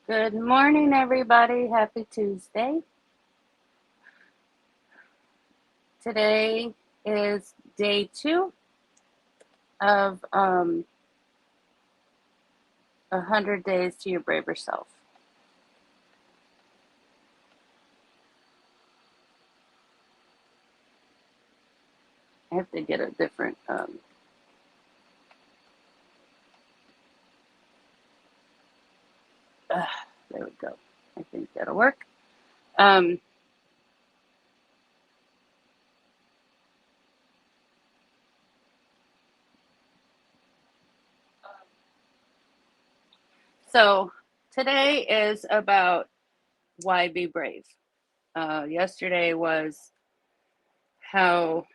Good morning, everybody. Happy Tuesday. Today is day 2 of 100 days to your braver self. I have to get a different, there we go. I think that'll work. Um, so today is about why be brave. Yesterday was how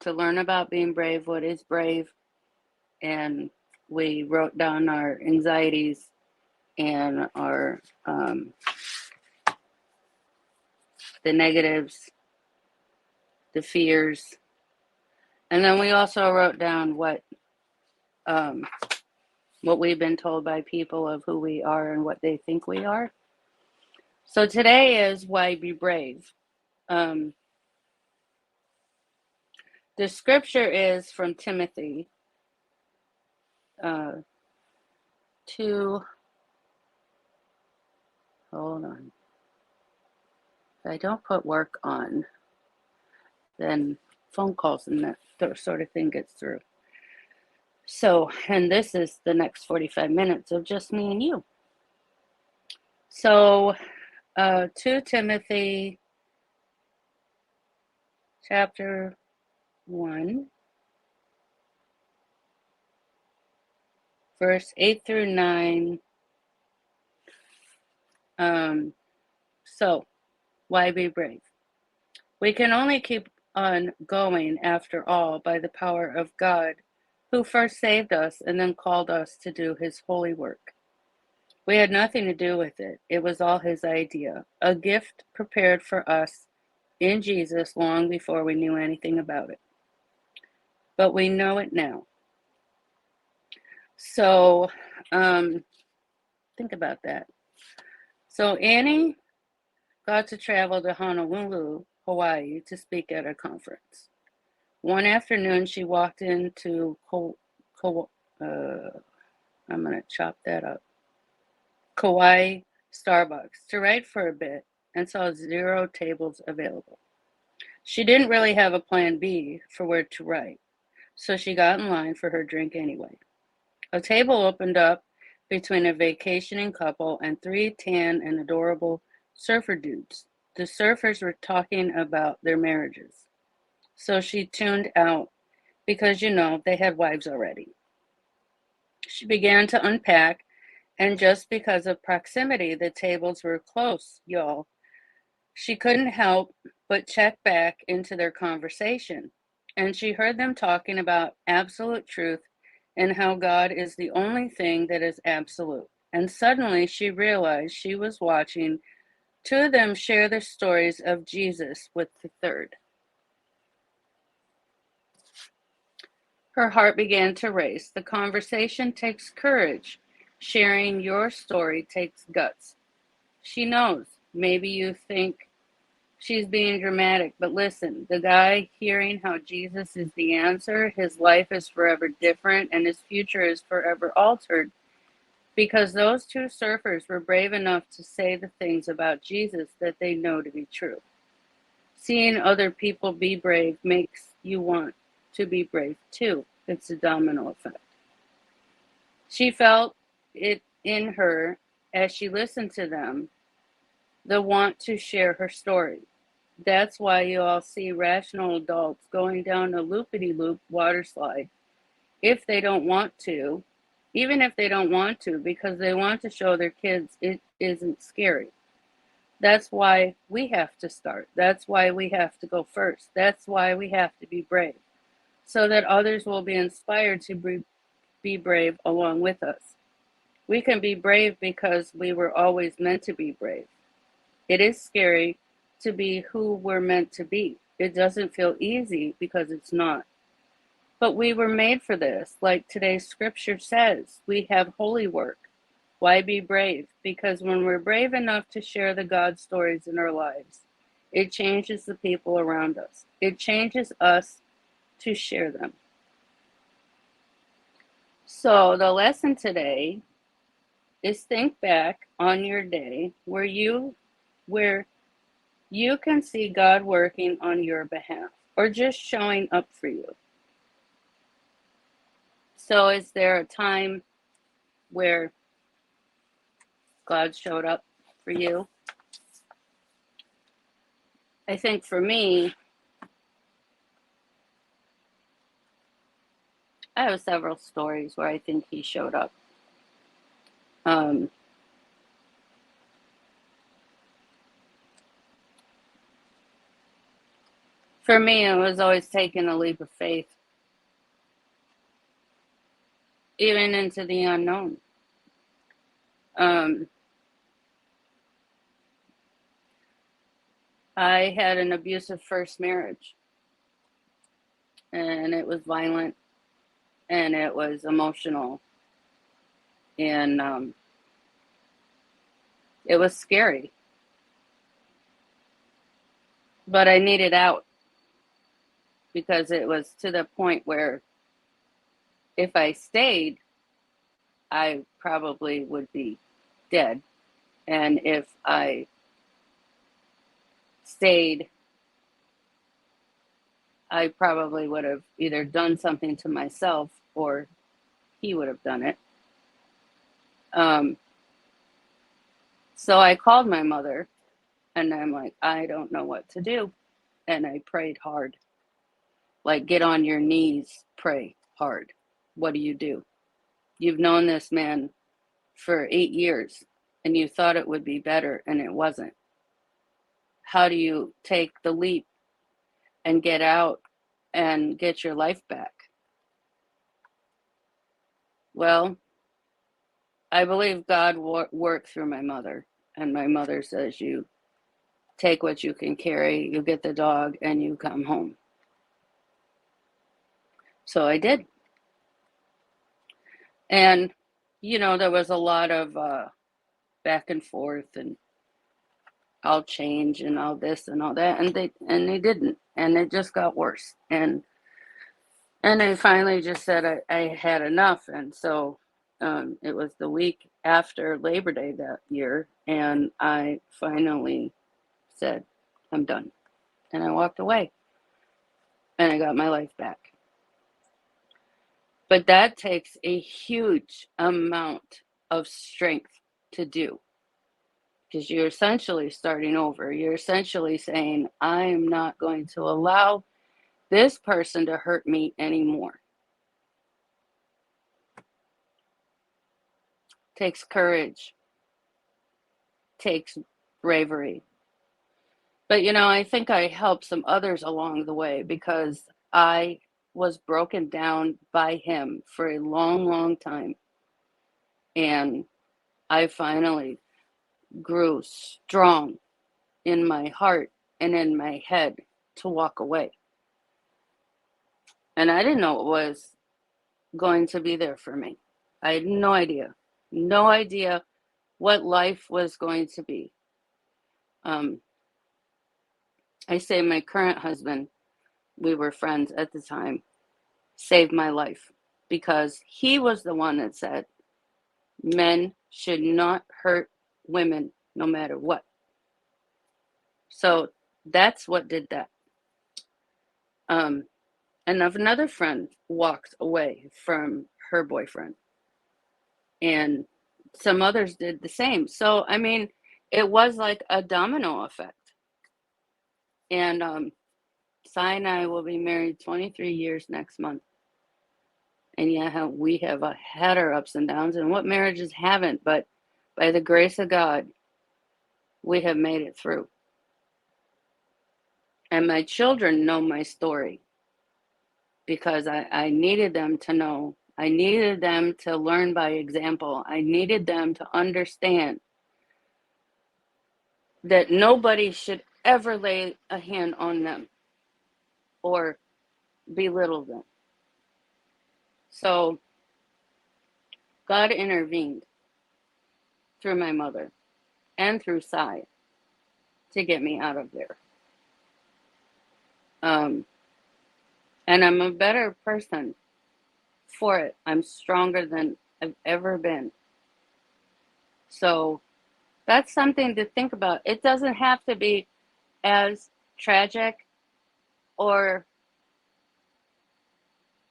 to learn about being brave, what is brave, and we wrote down our anxieties and our the negatives, the fears, and then we also wrote down um, what we've been told by people of who we are and what they think we are. So today is why be brave. Um, the scripture is from Timothy uh, 2. Hold on. If I don't put work on, then phone calls and that sort of thing gets through. So, and this is the next 45 minutes of just me and you. So, 2 Timothy chapter 1, verse 8 through 9. So, why be brave? We can only keep on going after all by the power of God, who first saved us and then called us to do his holy work. We had nothing to do with it. It was all his idea, a gift prepared for us in Jesus long before we knew anything about it. But we know it now. So, think about that. So, Annie got to travel to Honolulu, Hawaii to speak at a conference. One afternoon, she walked into I'm going to chop that up. Kauai Starbucks to write for a bit and saw 0 tables available. She didn't really have a plan B for where to write, so she got in line for her drink anyway. A table opened up between a vacationing couple and 3 tan and adorable surfer dudes. The surfers were talking about their marriages. So she tuned out because, they had wives already. She began to unpack, and just because of proximity, the tables were close, y'all. She couldn't help but check back into their conversation, and she heard them talking about absolute truth and how God is the only thing that is absolute. And suddenly she realized she was watching 2 of them share the stories of Jesus with the third. Her heart began to race. The conversation takes courage. Sharing your story takes guts. She knows. Maybe you think she's being dramatic, but listen, the guy hearing how Jesus is the answer, his life is forever different, and his future is forever altered because those 2 surfers were brave enough to say the things about Jesus that they know to be true. Seeing other people be brave makes you want to be brave too. It's a domino effect. She felt it in her as she listened to them, the want to share her story. That's why you all see rational adults going down a loopity-loop water slide if they don't want to, even if they don't want to, because they want to show their kids it isn't scary. That's why we have to start. That's why we have to go first. That's why we have to be brave, so that others will be inspired to be brave along with us. We can be brave because we were always meant to be brave. It is scary to be who we're meant to be. It doesn't feel easy because it's not. But we were made for this. Like today's scripture says, we have holy work. Why be brave? Because when we're brave enough to share the God stories in our lives, it changes the people around us. It changes us to share them. So the lesson today is think back on your day where you can see God working on your behalf or just showing up for you. So is there a time where God showed up for you? I think for me, I have several stories where I think he showed up. Um, for me, it was always taking a leap of faith, even into the unknown. Um, I had an abusive first marriage, and it was violent, and it was emotional, and it was scary. But I needed out because it was to the point where if I stayed, I probably would be dead. And if I stayed, I probably would have either done something to myself or he would have done it. Um, so I called my mother and I'm like, I don't know what to do. And I prayed hard. Like, get on your knees, pray hard. What do you do? You've known this man for 8 years and you thought it would be better and it wasn't. How do you take the leap and get out and get your life back? Well, I believe God worked through my mother. And my mother says, you take what you can carry, you get the dog, and you come home. So I did. And, there was a lot of back and forth and I'll change and all this and all that. And they didn't. And it just got worse. And I finally just said I had enough. And so it was the week after Labor Day that year. And I finally said, I'm done. And I walked away. And I got my life back. But that takes a huge amount of strength to do. Because you're essentially starting over. You're essentially saying, I am not going to allow this person to hurt me anymore. Takes courage, takes bravery. But I think I helped some others along the way because I was broken down by him for a long, long time. And I finally grew strong in my heart and in my head to walk away. And I didn't know it was going to be there for me. I had no idea what life was going to be. I say my current husband, we were friends at the time, saved my life because he was the one that said men should not hurt women no matter what. So that's what did that. And another friend walked away from her boyfriend, and some others did the same. So, it was like a domino effect. And Cy and I will be married 23 years next month. And yeah, we have had our ups and downs, and what marriages haven't, but by the grace of God, we have made it through. And my children know my story because I needed them to know. I needed them to learn by example. I needed them to understand that nobody should ever lay a hand on them or belittle them. So God intervened through my mother and through Sai to get me out of there. And I'm a better person for it. I'm stronger than I've ever been. So that's something to think about. It doesn't have to be as tragic or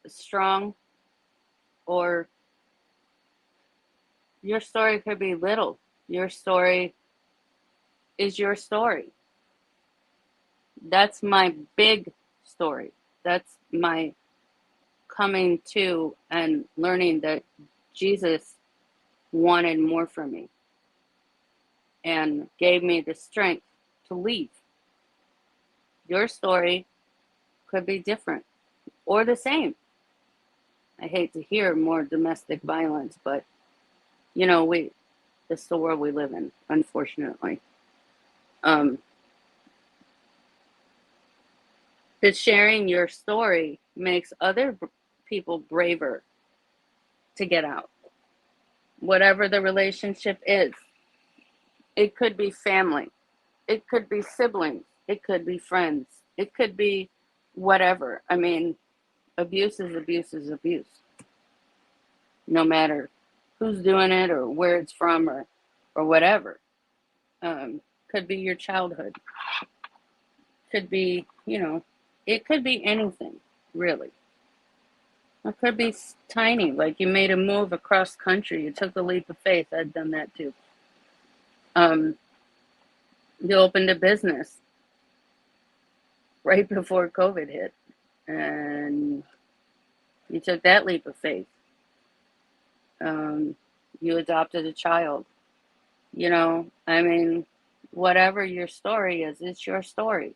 strong, or your story could be little. Your story is your story. That's my big story. That's my coming to and learning that Jesus wanted more from me and gave me the strength to leave. Your story could be different or the same. I hate to hear more domestic violence, but this is the world we live in, unfortunately. That sharing your story makes other people braver to get out. Whatever the relationship is, it could be family, it could be siblings, it could be friends, it could be whatever. I mean, abuse is abuse is abuse, no matter who's doing it or where it's from or whatever. Could be your childhood, could be, it could be anything, really. It could be tiny, like you made a move across country, you took a leap of faith. I've done that too. You opened a business right before COVID hit, and you took that leap of faith. You adopted a child. I mean, whatever your story is, it's your story.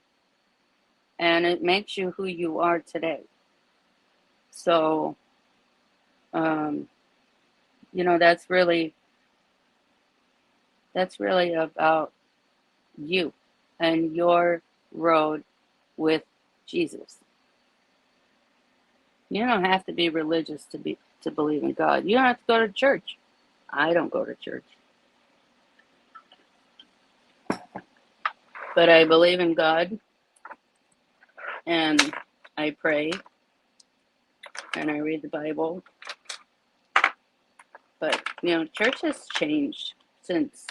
And it makes you who you are today. So, that's really about you and your road with Jesus. You don't have to be religious to believe in God. You don't have to go to church. I don't go to church. But I believe in God, and I pray, and I read the Bible. But, church has changed since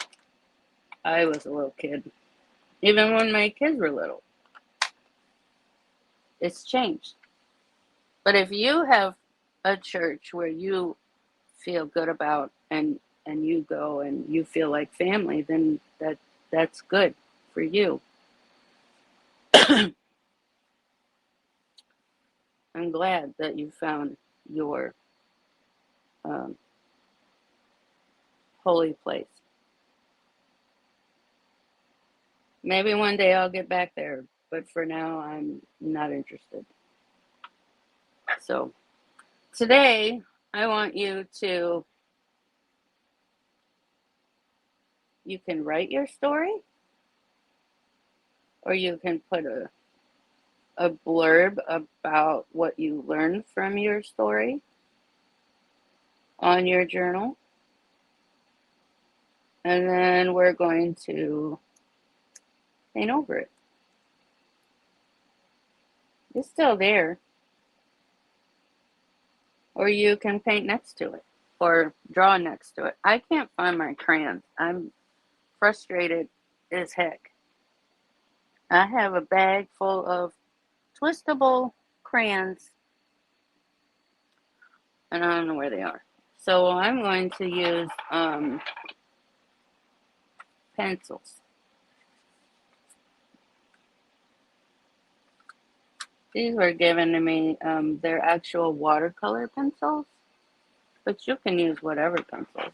I was a little kid. Even when my kids were little. It's changed. But if you have a church where you feel good about and you go and you feel like family, then that's good for you. I'm glad that you found your holy place. Maybe one day I'll get back there, but for now I'm not interested. So today I want you can write your story, or you can put a blurb about what you learned from your story on your journal. And then we're going to paint over it. It's still there. Or you can paint next to it or draw next to it. I can't find my crayons. I'm frustrated as heck. I have a bag full of twistable crayons and I don't know where they are. So I'm going to use pencils. These were given to me. They're actual watercolor pencils, but you can use whatever pencils.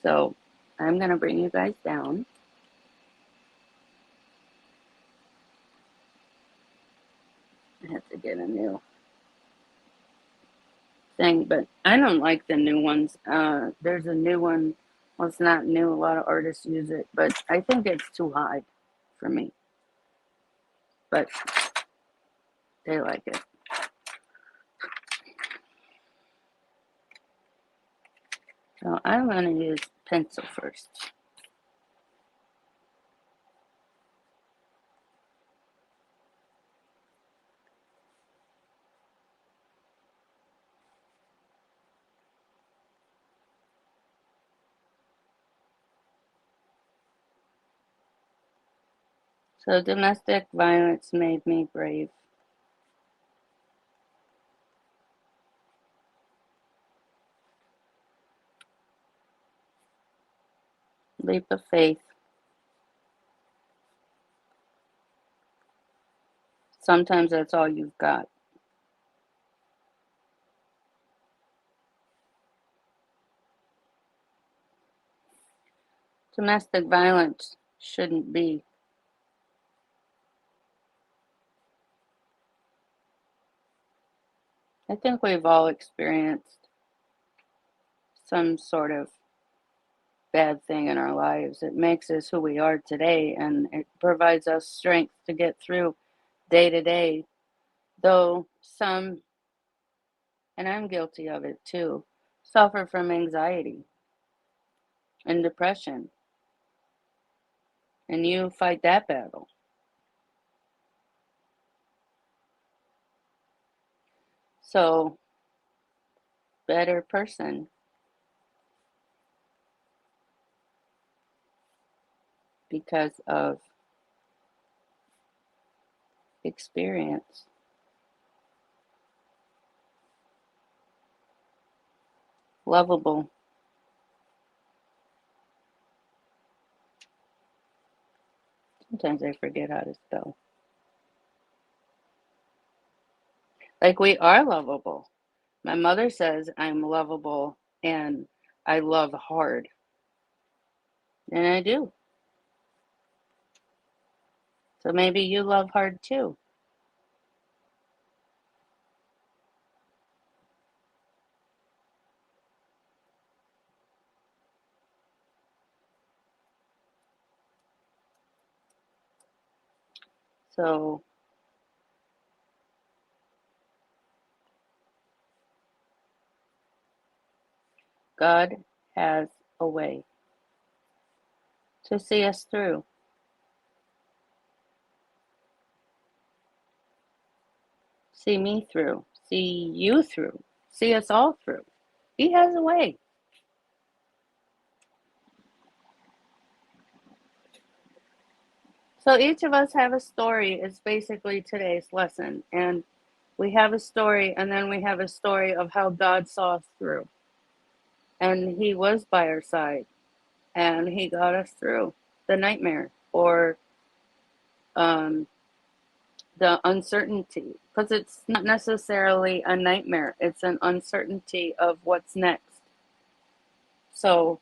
So I'm going to bring you guys down. I have to get a new thing, but I don't like the new ones. There's a new one. Well, it's not new. A lot of artists use it, but I think it's too high for me. But they like it. So I'm going to use pencil first. So domestic violence made me brave. Leap of faith. Sometimes that's all you've got. Domestic violence shouldn't be. I think we've all experienced some sort of bad thing in our lives. It makes us who we are today, and it provides us strength to get through day to day. Though some, and I'm guilty of it too, suffer from anxiety and depression, and you fight that battle. So, better person because of experience. Lovable. Sometimes I forget how to spell. Like, we are lovable. My mother says I'm lovable and I love hard. And I do. So maybe you love hard too. So God has a way to see us through, see me through, see you through, see us all through. He has a way. So each of us have a story. It's basically today's lesson. And we have a story, and then we have a story of how God saw us through. And He was by our side, and He got us through the nightmare or um, the uncertainty. Because it's not necessarily a nightmare, it's an uncertainty of what's next. So,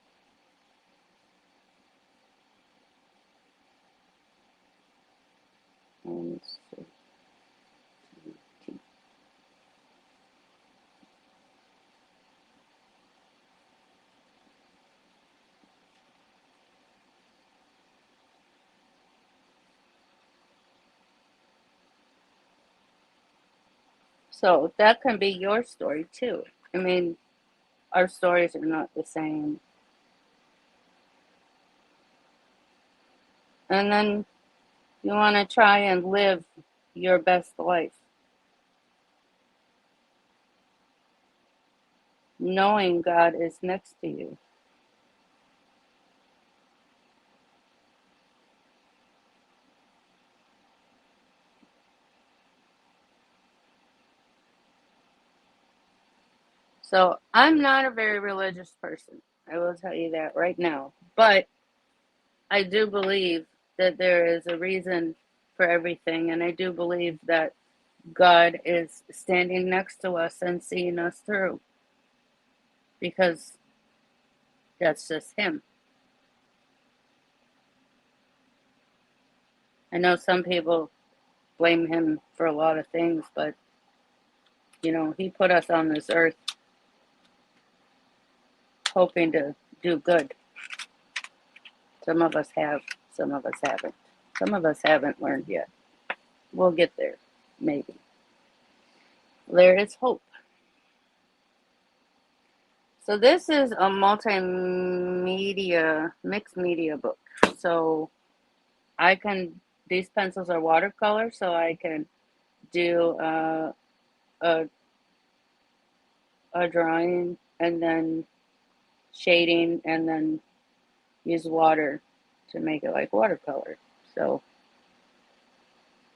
so that can be your story too. I mean, our stories are not the same. And then you want to try and live your best life, knowing God is next to you. So I'm not a very religious person. I will tell you that right now. But I do believe that there is a reason for everything. And I do believe that God is standing next to us and seeing us through because that's just Him. I know some people blame Him for a lot of things, but He put us on this earth hoping to do good. Some of us have, some of us haven't. Some of us haven't learned yet. We'll get there, maybe. There is hope. So this is a multimedia, mixed media book. So these pencils are watercolor, so I can do a, a drawing and then shading and then use water to make it like watercolor. So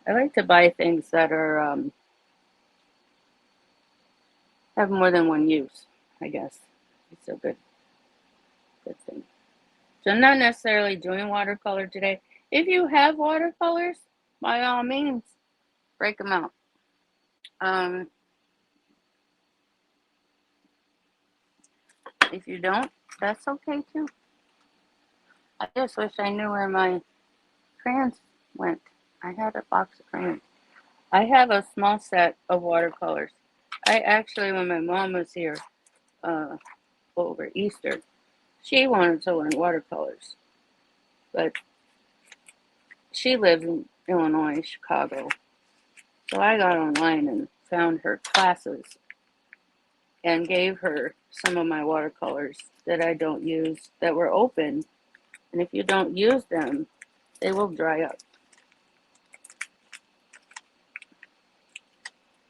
I like to buy things that are have more than one use, I guess. It's a good thing. So I'm not necessarily doing watercolor today. If you have watercolors, by all means, break them out. Um, if you don't, that's okay too. I just wish I knew where my crayons went. I had a box of crayons. I have a small set of watercolors. I actually, when my mom was here uh, over Easter, she wanted to learn watercolors, but she lives in Illinois, Chicago. So I got online and found her classes and gave her some of my watercolors that I don't use that were open. And if you don't use them, they will dry up.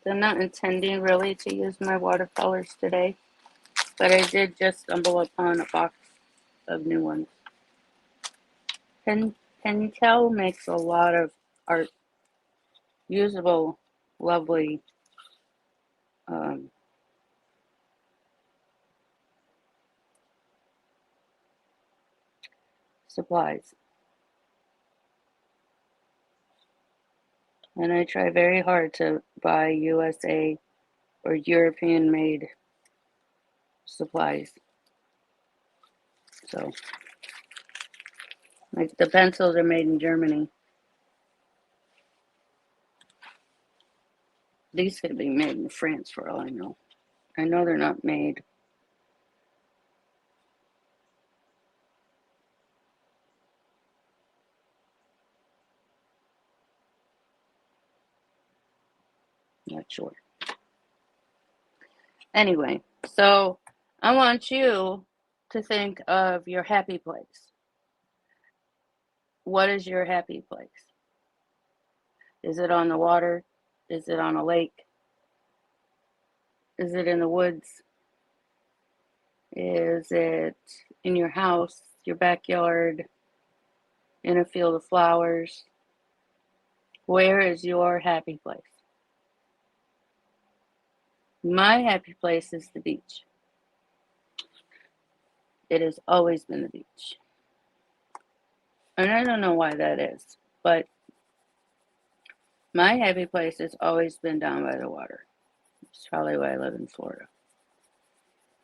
So I'm not intending really to use my watercolors today, but I did just stumble upon a box of new ones. Pentel makes a lot of art, usable, lovely um, supplies. And I try very hard to buy USA or European made supplies. So, like the pencils are made in Germany. These could be made in France for all I know. I know they're not made. Not sure. Anyway, so I want you to think of your happy place. What is your happy place? Is it on the water? Is it on a lake? Is it in the woods? Is it in your house, your backyard, in a field of flowers? Where is your happy place? My happy place is the beach. It has always been the beach. And I don't know why that is, but my happy place has always been down by the water. It's probably why I live in Florida.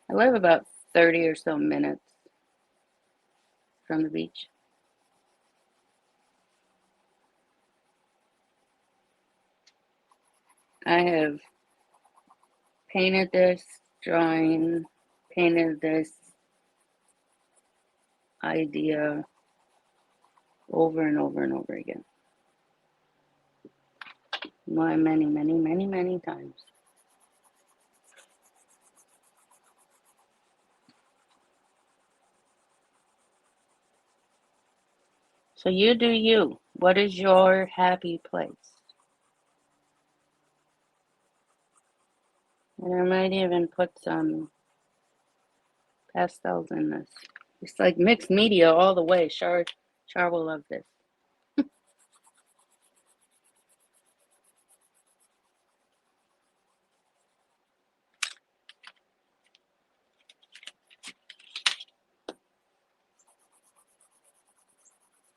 I live about 30 or so minutes from the beach. I have painted this drawing, painted this idea over and over and over again. Many, many, many, many times. So you do you. What is your happy place? And I might even put some pastels in this. It's like mixed media all the way. Char will love this.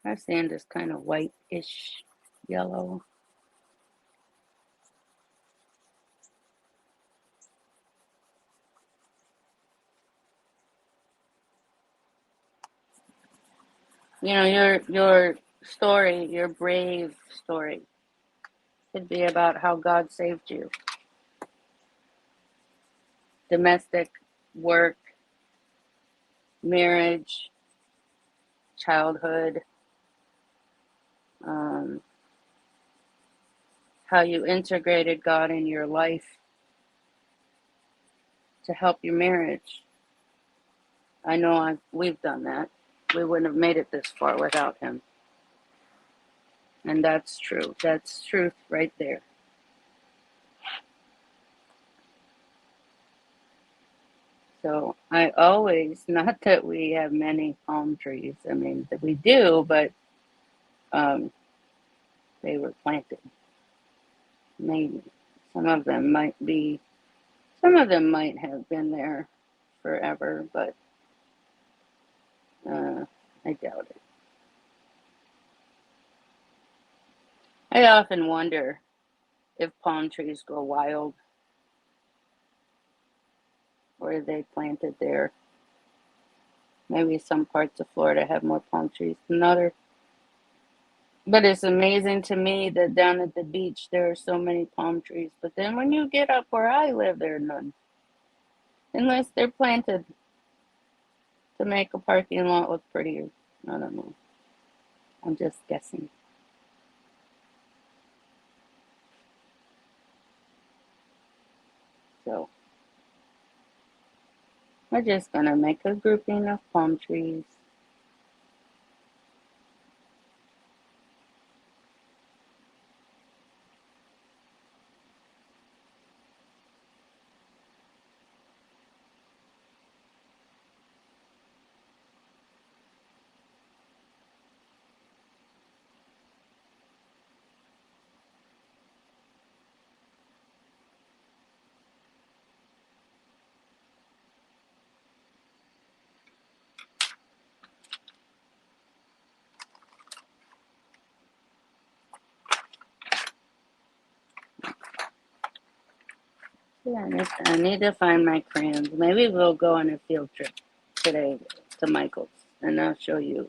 Our sand is kind of white-ish yellow. You know, your story, your brave story, could be about how God saved you. Domestic, work, marriage, childhood, um, how you integrated God in your life to help your marriage. I know we've done that. We wouldn't have made it this far without him. And that's true. That's truth right there. So I always, not that we have many palm trees, I mean, that we do, but um, they were planted. Maybe. Some of them might be, some of them might have been there forever, but I doubt it. I often wonder if palm trees go wild or are they planted there. Maybe some parts of Florida have more palm trees than others. But it's amazing to me that down at the beach there are so many palm trees. But then when you get up where I live, there are none. Unless they're planted to make a parking lot look prettier. I don't know. I'm just guessing. So we're just gonna make a grouping of palm trees. Yeah, I need to find my crayons. Maybe we'll go on a field trip today to Michael's and I'll show you.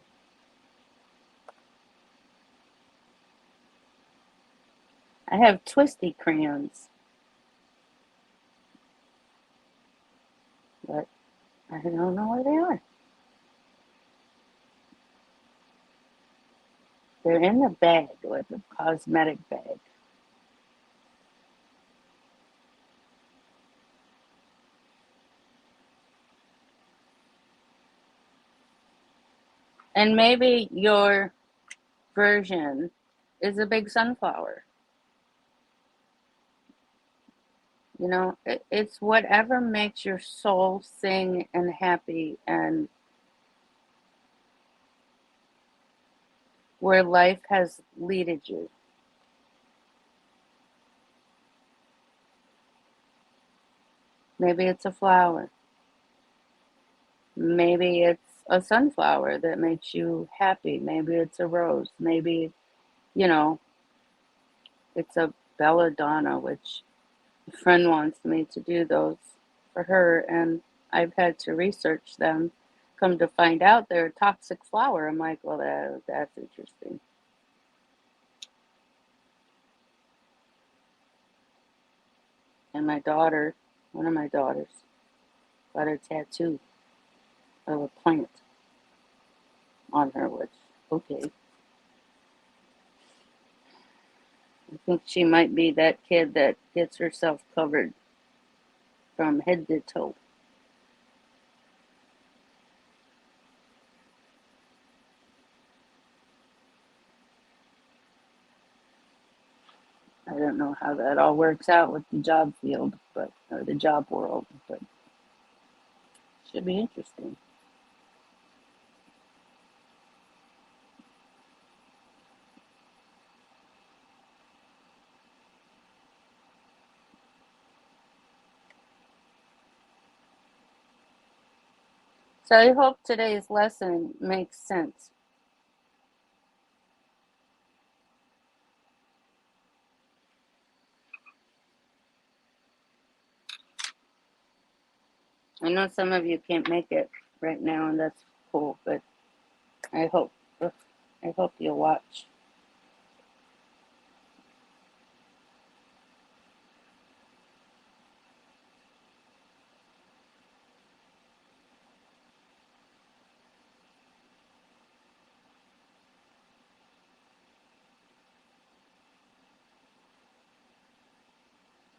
I have twisty crayons, but I don't know where they are. They're in the bag, like a cosmetic bag. And maybe your version is a big sunflower. You know, it's whatever makes your soul sing and happy and where life has leaded you. Maybe it's a flower. Maybe it's a sunflower that makes you happy. Maybe it's a rose. Maybe, you know, it's a belladonna, which a friend wants me to do those for her, and I've had to research them. Come to find out they're a toxic flower. I'm like, well, that's interesting. And my daughter, one of my daughters, got a tattoo of a plant on her, which, okay. I think she might be that kid that gets herself covered from head to toe. I don't know how that all works out with the job field, but or the job world, but should be interesting. So I hope today's lesson makes sense. I know some of you can't make it right now, and that's cool, but I hope I hope you'll watch.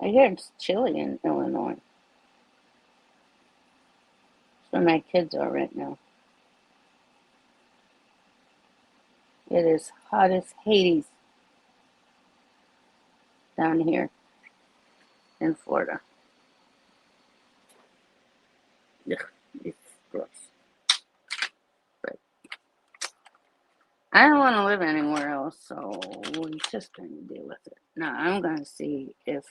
I hear it's chilly in Illinois. where my kids are right now. It is hot as Hades down here in Florida. Ugh, it's gross. But I don't want to live anywhere else, so we're just going to deal with it. Now, I'm going to see if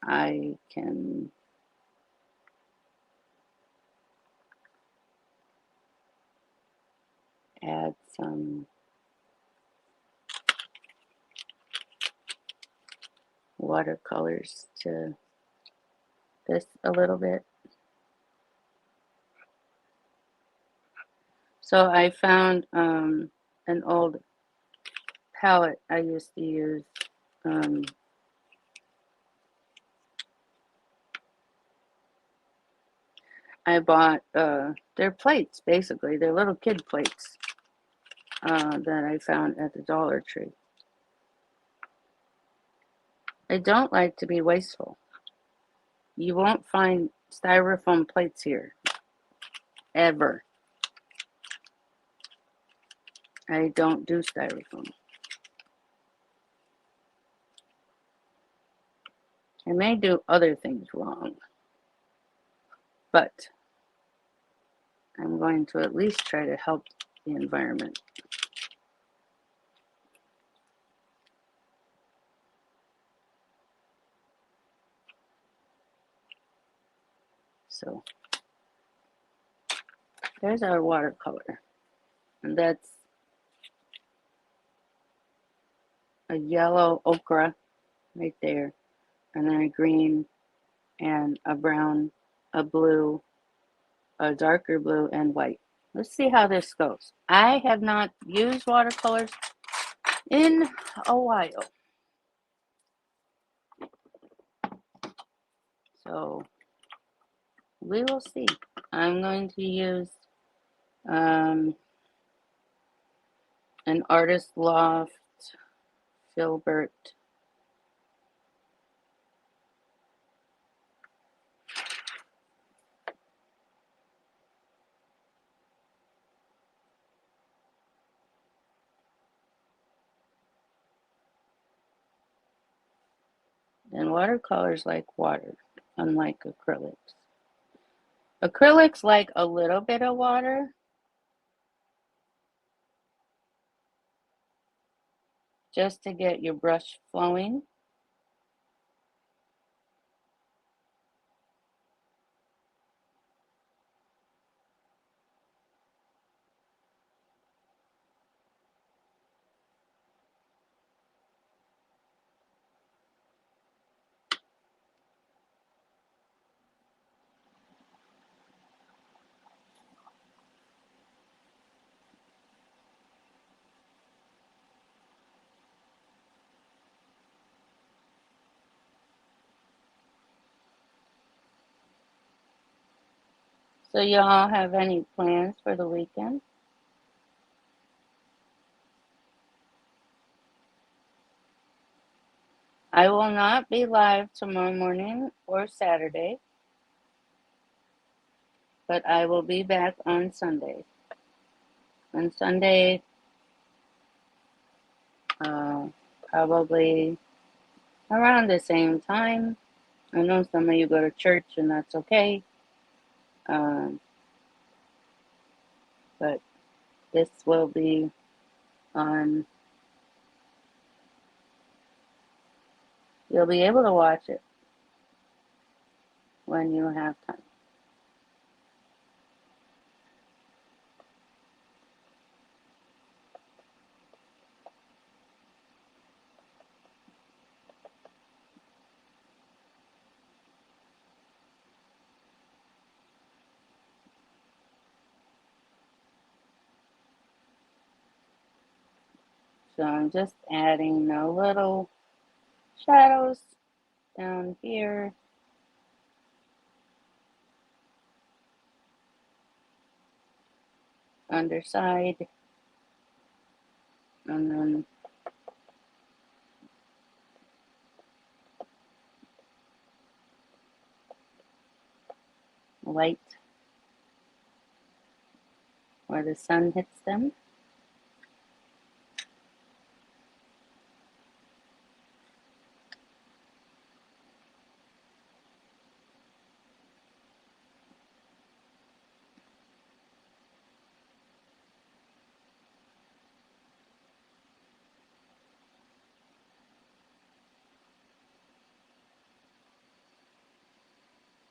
I can add some watercolors to this a little bit. So I found an old palette I used to use. I bought, they're plates, basically. They're little kid plates that I found at the Dollar Tree. I don't like to be wasteful. You won't find styrofoam plates here, ever. I don't do styrofoam. I may do other things wrong, but I'm going to at least try to help the environment. So there's our watercolor, and that's a yellow ochre right there, and then a green and a brown, a blue, a darker blue, and white. Let's see how this goes. I have not used watercolors in a while, so we will see. I'm going to use an Artist Loft Filbert and watercolors like water, unlike acrylics. Acrylics like a little bit of water, just to get your brush flowing. So y'all have any plans for the weekend? I will not be live tomorrow morning or Saturday, but I will be back on Sunday. On Sunday, probably around the same time. I know some of you go to church, and that's okay. But this will be on, you'll be able to watch it when you have time. So I'm just adding a little shadows down here. Underside. And then light where the sun hits them.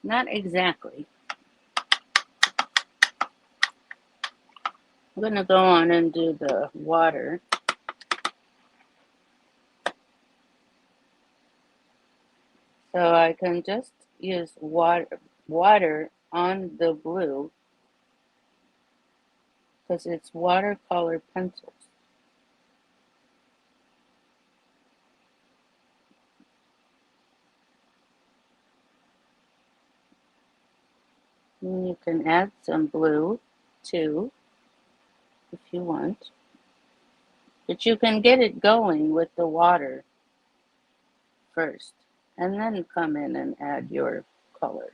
Not exactly. I'm going to go on and do the water. So I can just use water on the blue because it's watercolor pencils. And you can add some blue too if you want. But you can get it going with the water first and then come in and add your color.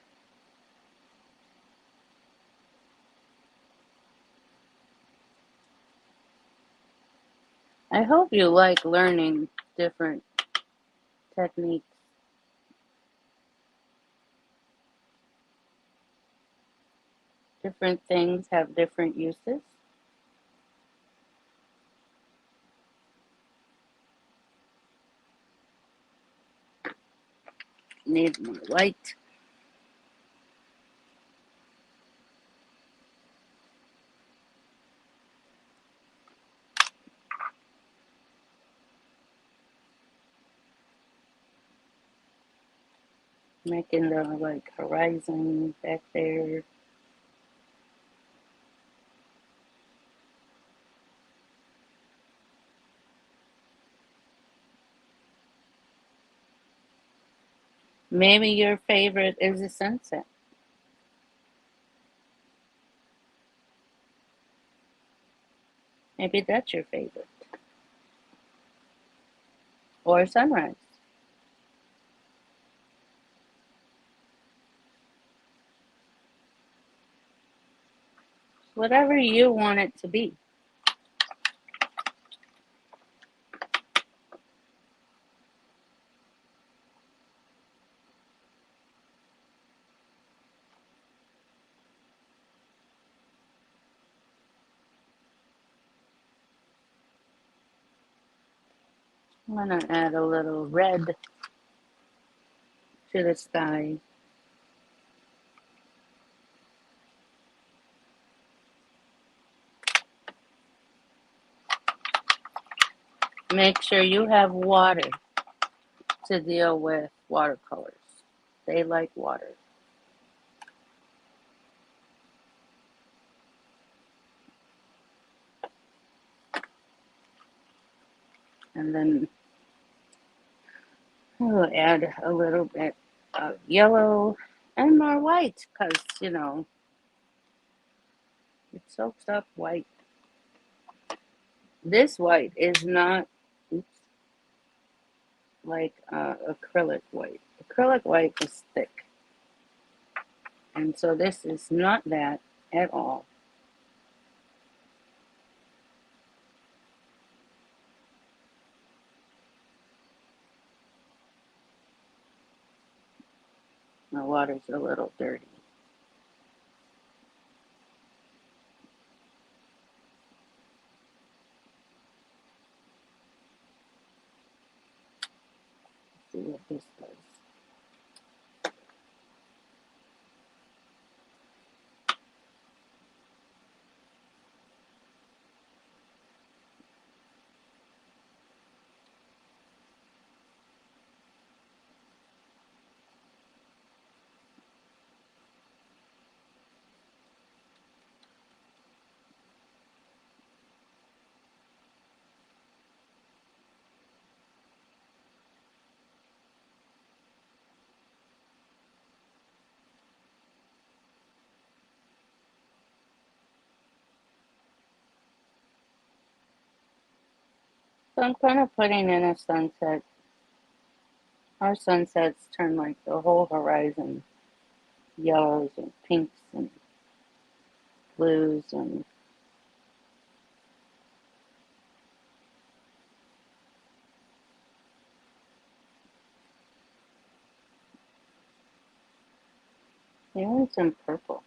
I hope you like learning different techniques. Different things have different uses. Need more light. Making the like horizon back there. Maybe your favorite is the sunset. Maybe that's your favorite. Or sunrise. Whatever you want it to be. I'm going to add a little red to the sky. Make sure you have water to deal with watercolors. They like water. And then we'll add a little bit of yellow and more white because, you know, it soaks up white. This white is not, oops, like acrylic white. Acrylic white is thick. And so this is not that at all. My water's a little dirty. Let's see what this does. So I'm kind of putting in a sunset. Our sunsets turn like the whole horizon yellows and pinks and blues and it's in purple.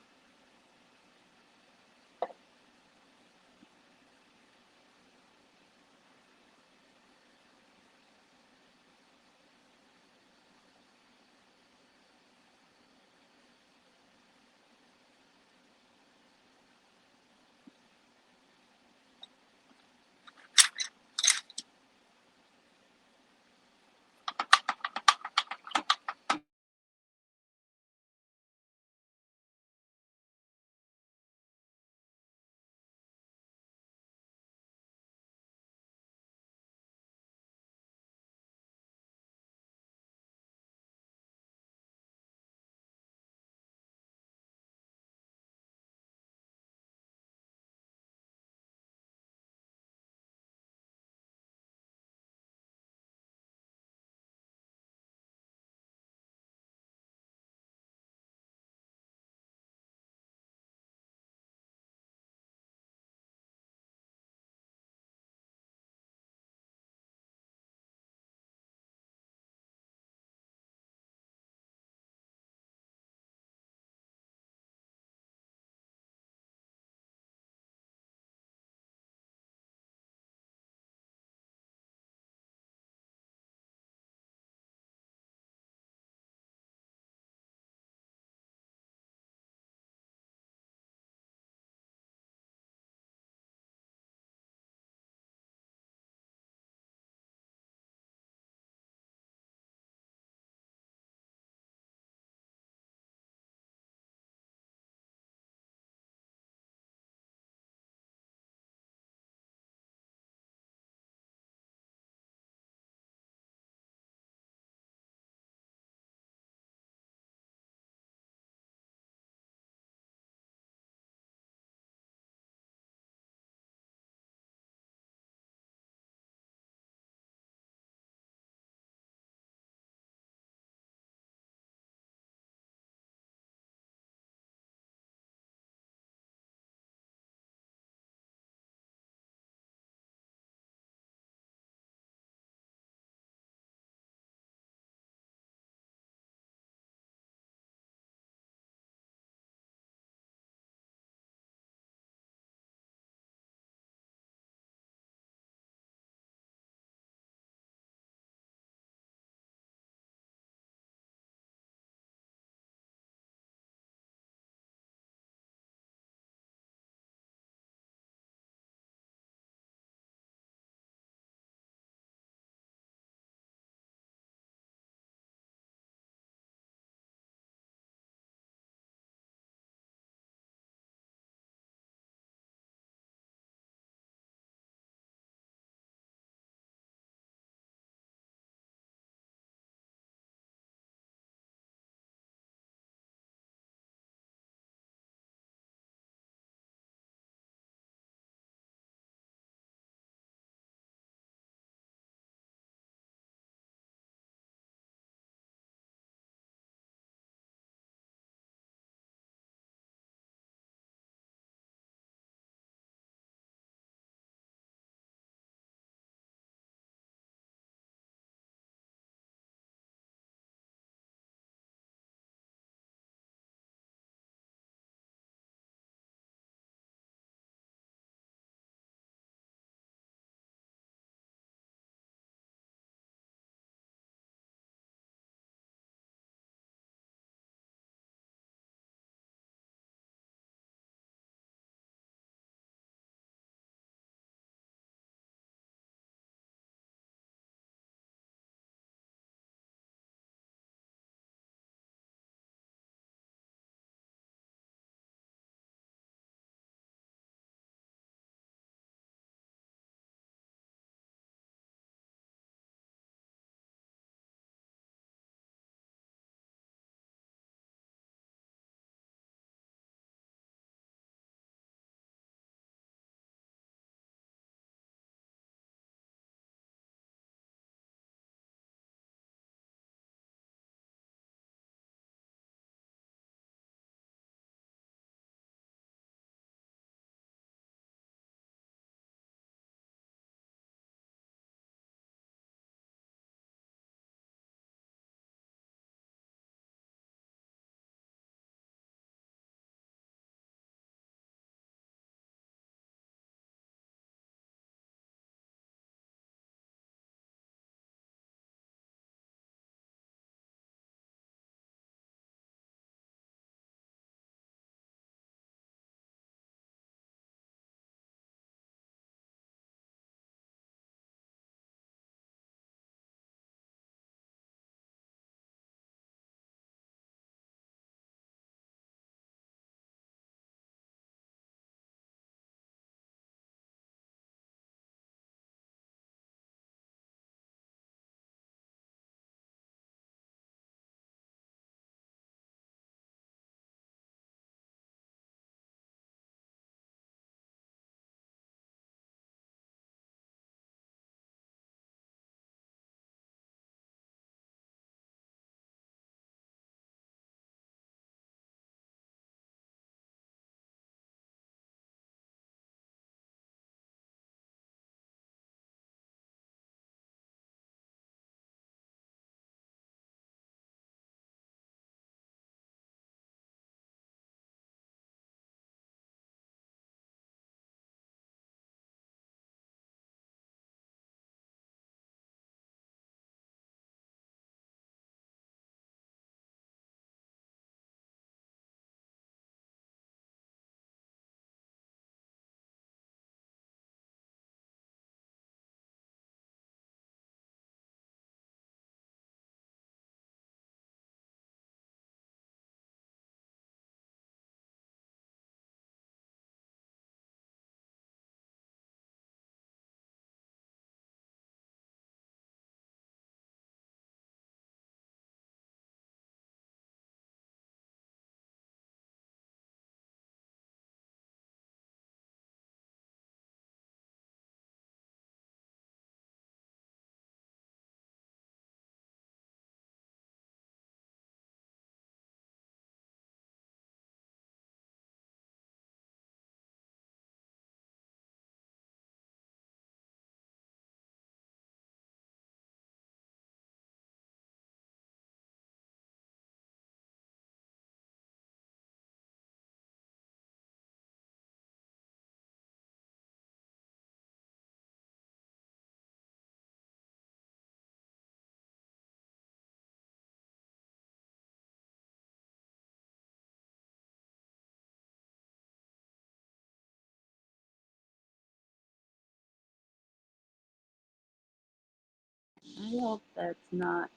I hope that's not.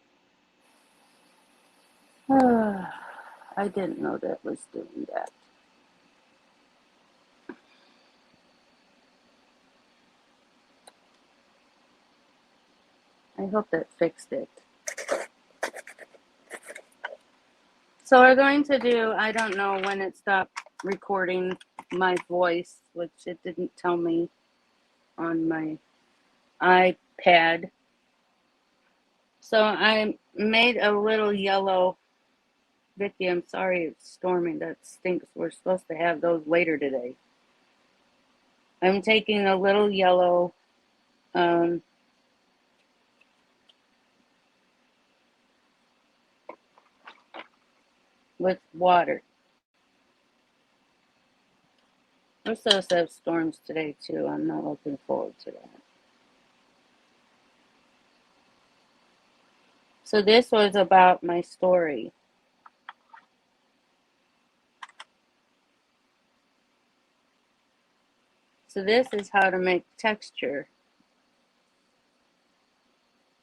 I didn't know that was doing that. I hope that fixed it. So we're going to do, I don't know when it stopped recording my voice, which it didn't tell me on my iPad. So I made a little yellow, Vicky, I'm sorry it's storming, that stinks. We're supposed to have those later today. I'm taking a little yellow with water. We're supposed to have storms today too. I'm not looking forward to that. So this was about my story. So this is how to make texture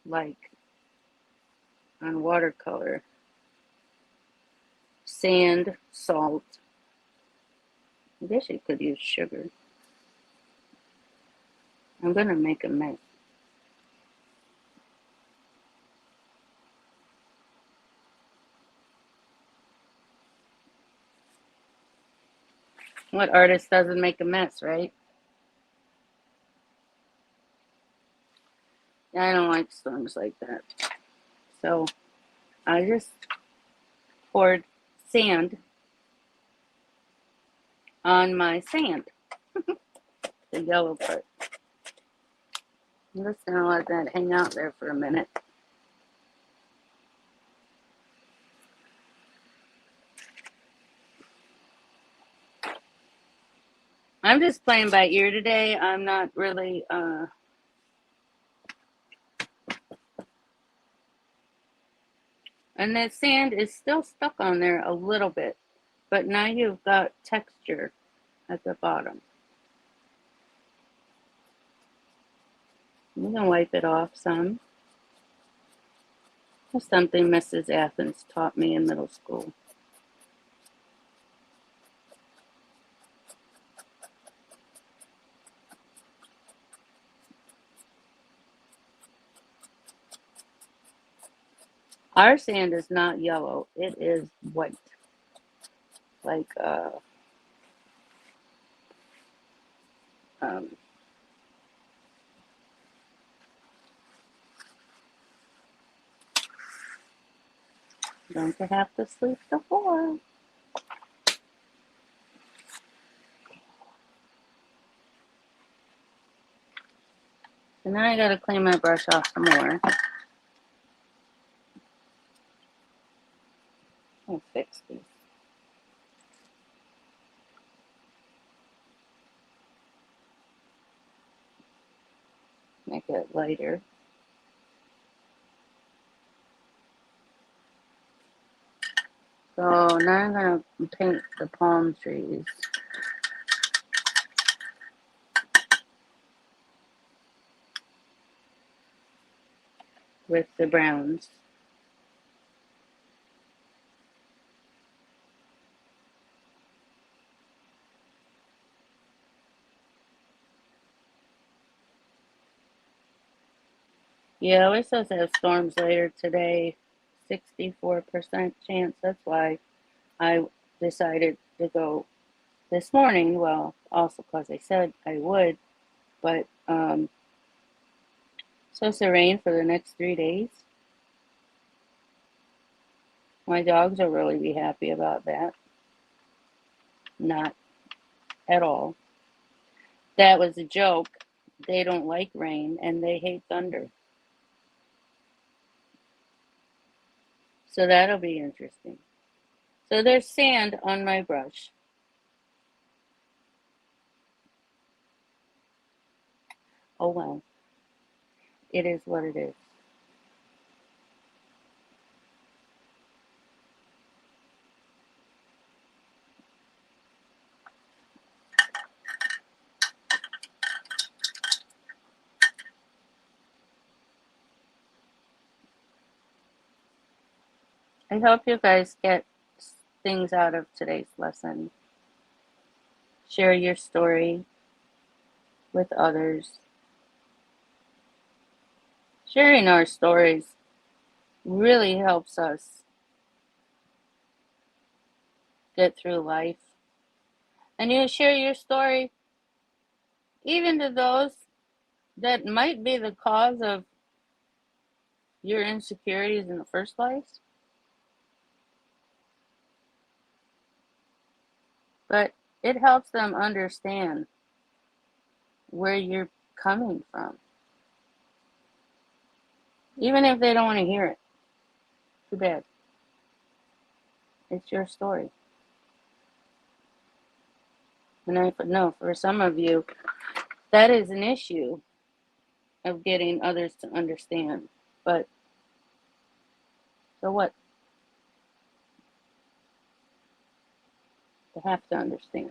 like on watercolor. Sand, salt. I guess you could use sugar. I'm gonna make a mess. What artist doesn't make a mess, right? Yeah, I don't like storms like that. So I just poured sand on my sand, the yellow part. I'm just gonna let that hang out there for a minute. I'm just playing by ear today. I'm not really, and the sand is still stuck on there a little bit, but now you've got texture at the bottom. You can wipe it off some. That's something Mrs. Athens taught me in middle school. Our sand is not yellow, it is white. Like, um, don't you have to sweep the floor? So now I gotta clean my brush off some more. I'll fix these. Make it lighter. So now I'm gonna paint the palm trees. With the browns. Yeah, we're supposed to have storms later today. 64% chance. That's why I decided to go this morning. Well, also because I said I would, but supposed to rain for the next 3 days. My dogs will really be happy about that. Not at all. That was a joke. They don't like rain and they hate thunder. So that'll be interesting. So there's sand on my brush. Oh well. It is what it is. I hope you guys get things out of today's lesson. Share your story with others. Sharing our stories really helps us get through life. And you share your story even to those that might be the cause of your insecurities in the first place. But it helps them understand where you're coming from. Even if they don't want to hear it. Too bad. It's your story. And I know for some of you, that is an issue of getting others to understand. But so what? They have to understand.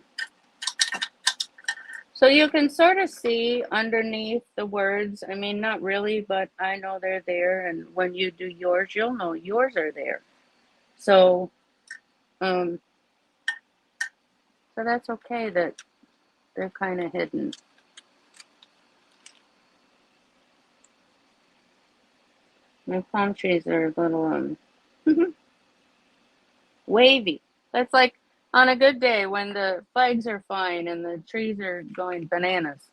So you can sort of see underneath the words. I mean, not really, but I know they're there. And when you do yours, you'll know yours are there. So, so that's okay that they're kind of hidden. My palm trees are a little wavy. That's like on a good day when the flags are flying and the trees are going bananas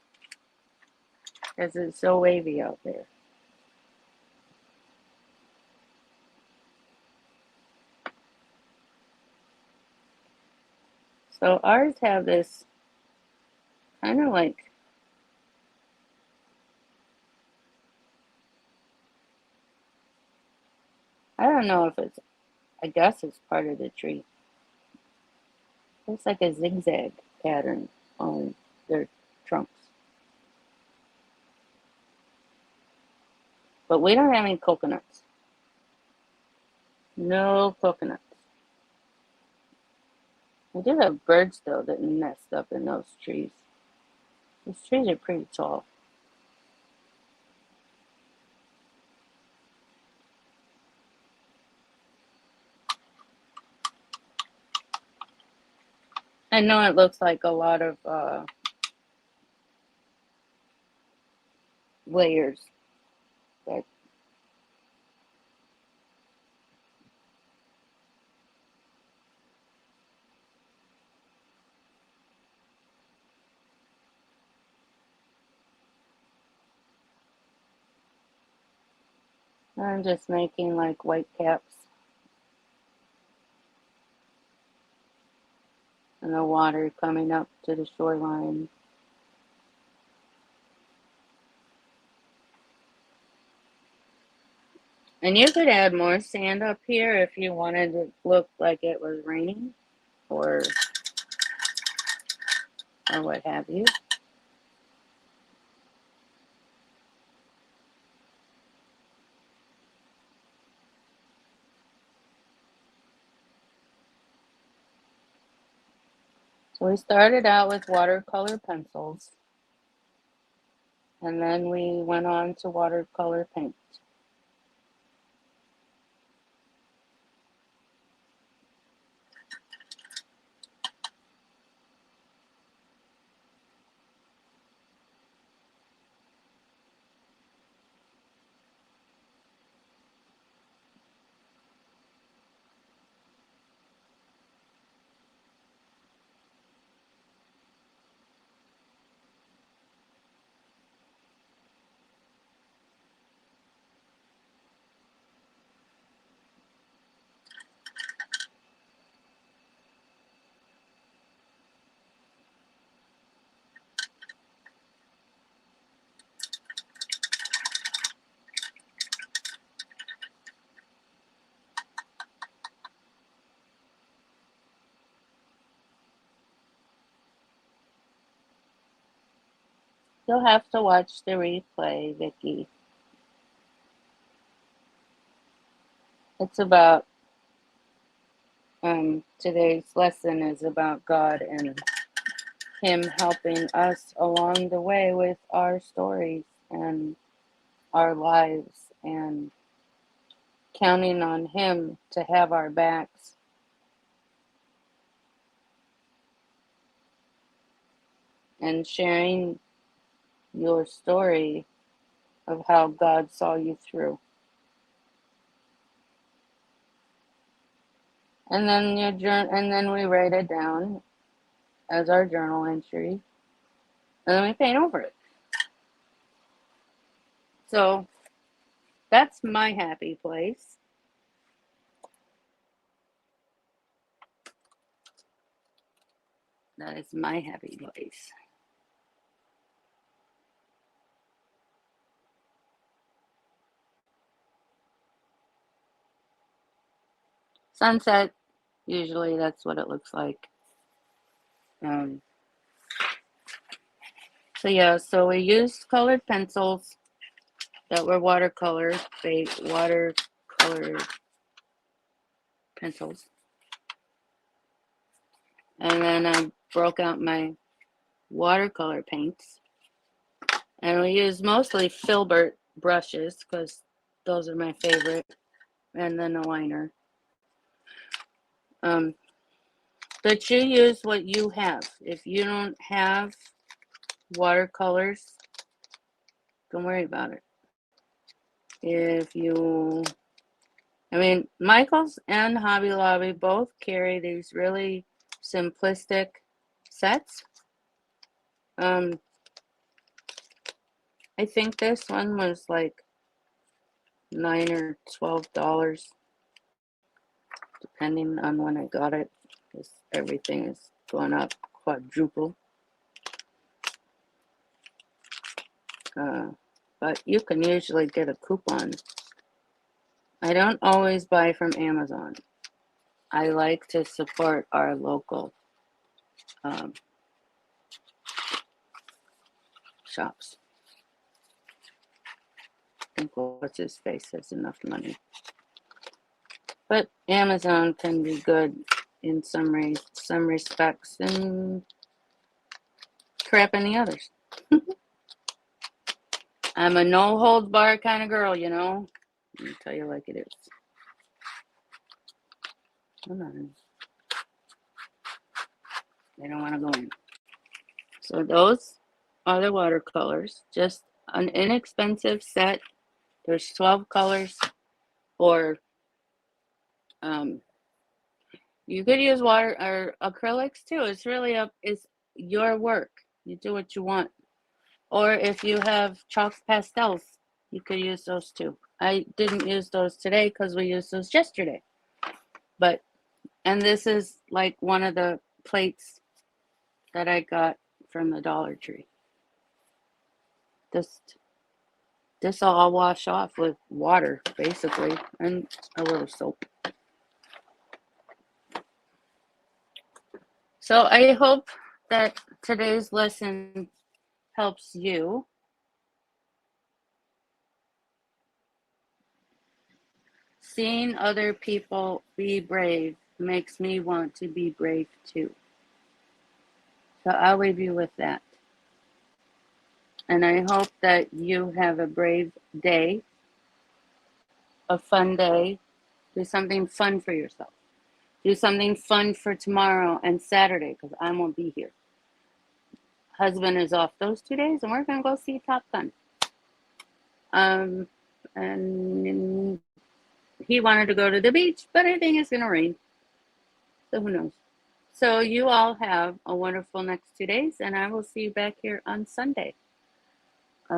because it's so wavy out there. So ours have this kind of like, I don't know if it's, I guess it's part of the tree. It's like a zigzag pattern on their trunks. But we don't have any coconuts. No coconuts. We do have birds though that nest up in those trees. These trees are pretty tall. I know it looks like a lot of layers, but I'm just making like white caps. And the water coming up to the shoreline. And you could add more sand up here if you wanted it to look like it was raining or what have you. So we started out with watercolor pencils, and then we went on to watercolor paint. You'll have to watch the replay, Vicky. It's about, today's lesson is about God and Him helping us along the way with our stories and our lives and counting on Him to have our backs. And sharing your story of how God saw you through. And then we write it down as our journal entry, and then we paint over it. So that's my happy place. That is my happy place. Sunset, usually that's what it looks like. So yeah, so we used colored pencils that were watercolor pencils. And then I broke out my watercolor paints. And we used mostly filbert brushes because those are my favorite. And then a liner. But you use what you have. If you don't have watercolors, don't worry about it. Michaels and Hobby Lobby both carry these really simplistic sets. I think this one was like $9 or $12, depending on when I got it, because everything is going up quadruple. But you can usually get a coupon. I don't always buy from Amazon. I like to support our local shops. I think what's his face has enough money. But Amazon can be good in some respects and crap in the others. I'm a no-holds-barred kind of girl, you know. Let me tell you like it is. Hold on. They don't want to go in. So those are the watercolors. Just an inexpensive set. There's 12 colors. Or you could use water or acrylics too. It's really it's your work. You do what you want. Or if you have chalk pastels, you could use those too. I didn't use those today because we used those yesterday. And this is like one of the plates that I got from the Dollar Tree. This will all wash off with water, basically, and a little soap. So I hope that today's lesson helps you. Seeing other people be brave makes me want to be brave too. So I'll leave you with that. And I hope that you have a brave day, a fun day. Do something fun for yourself. Do something fun for tomorrow and Saturday, because I won't be here. Husband is off those 2 days, and we're going to go see Top Gun. And he wanted to go to the beach, but I think it's going to rain. So who knows? So you all have a wonderful next 2 days, and I will see you back here on Sunday. I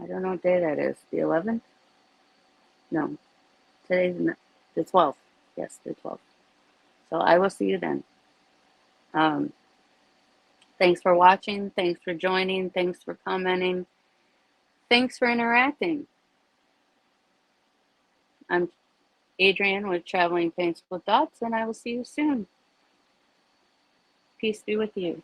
don't know what day that is. The 11th? No. Today's the 12th. Yes, the 12th. So I will see you then. Thanks for watching. Thanks for joining. Thanks for commenting. Thanks for interacting. I'm Adrienne with Traveling Paints with Dots, and I will see you soon. Peace be with you.